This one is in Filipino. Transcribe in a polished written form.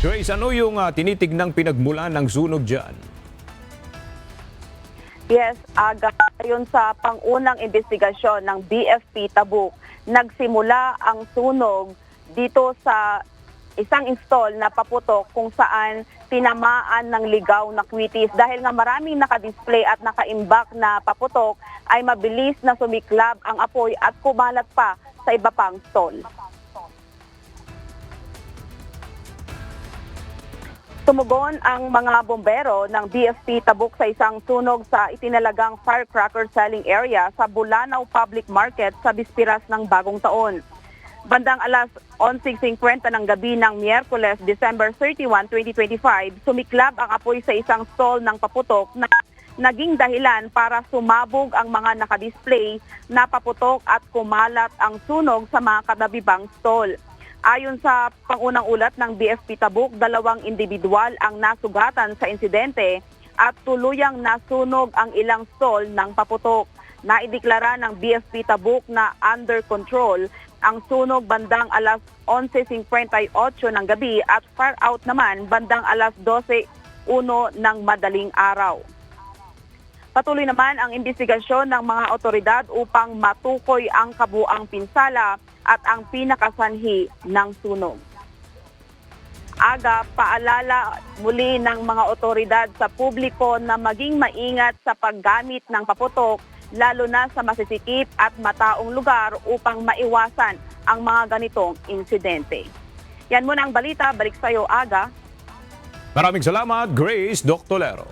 Grace, ano yung tinitignang pinagmulan ng sunog dyan? Yes, ayon sa pangunang investigasyon ng BFP Tabuk, nagsimula ang sunog dito sa isang install na paputok kung saan tinamaan ng ligaw na kwitis. Dahil nga maraming nakadisplay at nakaimbak na paputok, ay mabilis na sumiklab ang apoy at kumalat pa sa iba pang stall. Tumugon ang mga bombero ng BFP Tabuk sa isang sunog sa itinalagang firecracker selling area sa Bulanao Public Market sa bispiras ng Bagong Taon. Bandang alas 11:50 ng gabi ng Miyerkules, December 31, 2025, sumiklab ang apoy sa isang stall ng paputok na naging dahilan para sumabog ang mga nakadisplay na paputok at kumalat ang sunog sa mga kadabibang stall. Ayon sa pangunang ulat ng BFP Tabuk, 2 individual ang nasugatan sa insidente at tuluyang nasunog ang ilang stall ng paputok. Naideklara ng BFP Tabuk na under control ang sunog bandang alas 11:58 ng gabi at far out naman bandang alas 12:01 ng madaling araw. Patuloy naman ang investigasyon ng mga otoridad upang matukoy ang kabuang pinsala at ang pinakasanhi ng sunog. Paalala muli ng mga otoridad sa publiko na maging maingat sa paggamit ng paputok, lalo na sa masisikip at mataong lugar upang maiwasan ang mga ganitong insidente. Yan muna ang balita. Balik sa iyo, Aga. Maraming salamat, Grace Doctolero.